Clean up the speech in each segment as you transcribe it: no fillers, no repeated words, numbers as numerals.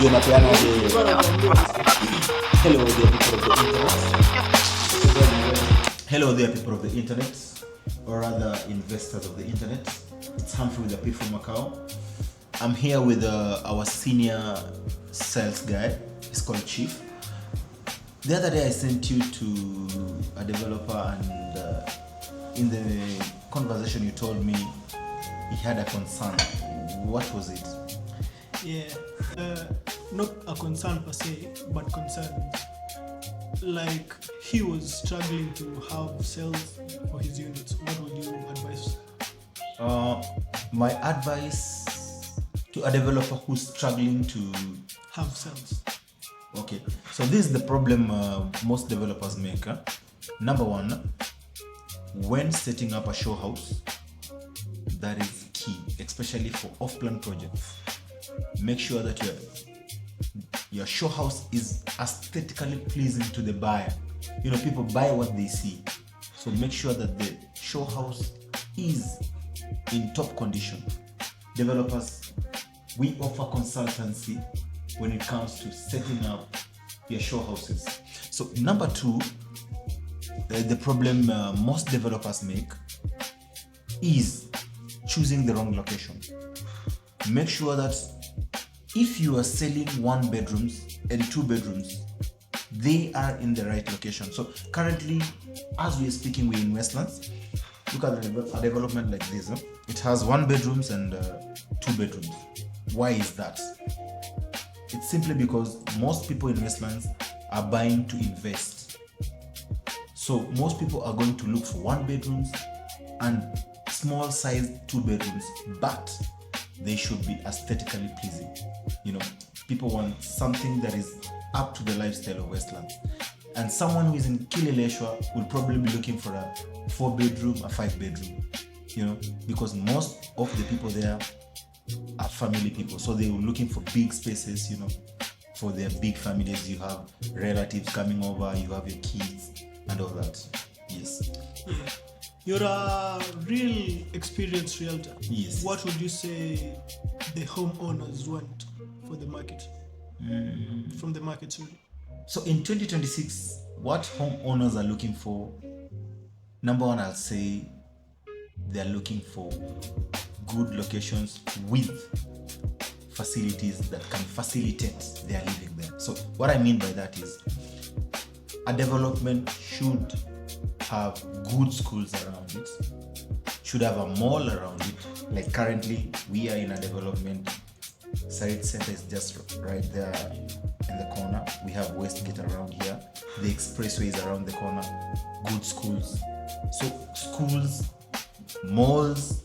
Hello there, people of the internet, or rather investors of the internet. It's Humphrey with the P from Macau. I'm here with our senior sales guy. He's called Chief. The other day I sent you to a developer, and in the conversation you told me he had a concern. What was it? Yeah, not a concern per se, but concerns. Like, he was struggling to have sales for his units. What would you advise? My advice to a developer who's struggling to Have sales. Okay, so this is the problem most developers make. Number one, when setting up a show house, that is key, especially for off-plan projects. Make sure that your show house is aesthetically pleasing to the buyer. People buy what they see. So make sure that the show house is in top condition. Developers, we offer consultancy when it comes to setting up your show houses. So number two, the problem most developers make is choosing the wrong location. Make sure that if you are selling 1 bedrooms and 2 bedrooms, they are in the right location. So currently, as we are speaking, we're in Westlands. Look at a development like this. It has 1 bedrooms and 2 bedrooms. Why is that? It's simply because most people in Westlands are buying to invest. So most people are going to look for 1 bedrooms and small size 2 bedrooms, but they should be aesthetically pleasing. People want something that is up to the lifestyle of Westlands. And someone who is in Kileleshwa will probably be looking for a 4 bedroom, a 5 bedroom, because most of the people there are family people. So they were looking for big spaces, for their big families. You have relatives coming over, you have your kids and all that. Yes. Yeah. You're a real experienced realtor. Yes. What would you say the homeowners want for the market? From the market, sorry. So in 2026, what homeowners are looking for, number one, I'll say they're looking for good locations with facilities that can facilitate their living there. So what I mean by that is a development should have good schools around it, should have a mall around it. Like currently, we are in a development. Site Center is just right there in the corner. We have Westgate around here. The expressway is around the corner. Good schools. So schools, malls,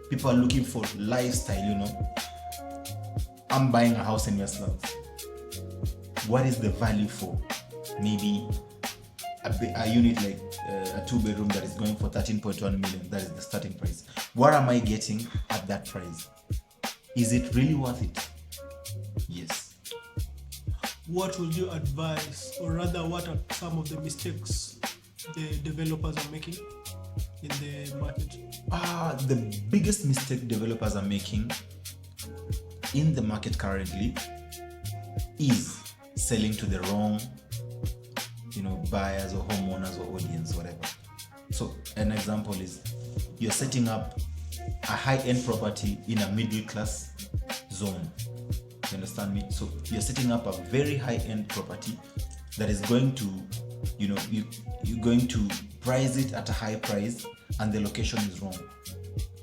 people are looking for lifestyle, I'm buying a house in Westlands. What is the value for maybe a unit like a 2 bedroom that is going for 13.1 million? That is the starting price. What am I getting at that price? Is it really worth it? Yes. What would you advise, or rather, what are some of the mistakes the developers are making in the market? The biggest mistake developers are making in the market currently is selling to the wrong, buyers or homeowners or audience, whatever. So an example is you're setting up a high-end property in a middle-class zone. You understand me? So you're setting up a very high-end property that is going to, you're going to price it at a high price, and the location is wrong.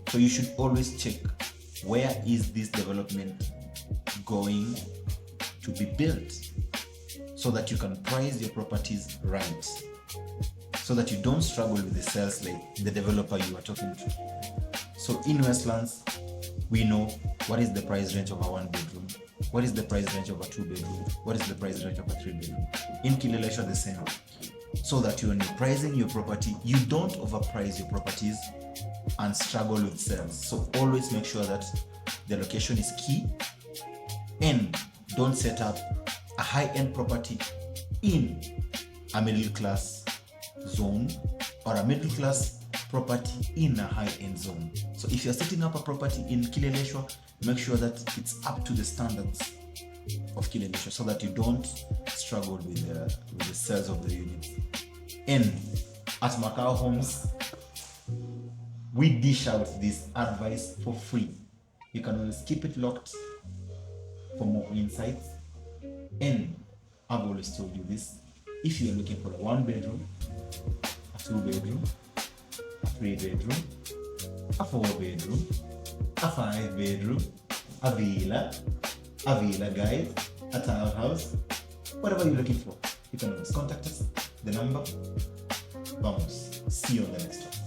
So you should always check, where is this development going to be built, so that you can price your properties right, so that you don't struggle with the sales like the developer you are talking to. So in Westlands, we know what is the price range of a 1 bedroom, what is the price range of a 2 bedroom, what is the price range of a 3 bedroom. In Kileleshwa, the same. So that when you're pricing your property, you don't overprice your properties and struggle with sales. So always make sure that the location is key, and don't set up a high-end property in a middle-class zone or a middle-class property in a high-end zone. So if you're setting up a property in Kileleshwa, make sure that it's up to the standards of key emission so that you don't struggle with the sales of the units. And at Macau Homes, we dish out this advice for free. You can always keep it locked for more insights. And I've always told you this: if you are looking for a 1 bedroom, a 2 bedroom, a 3 bedroom, a 4 bedroom, a 5 bedroom, a villa, guys, a townhouse, whatever you're looking for, you can always contact us. The number. Vamos. See you on the next one.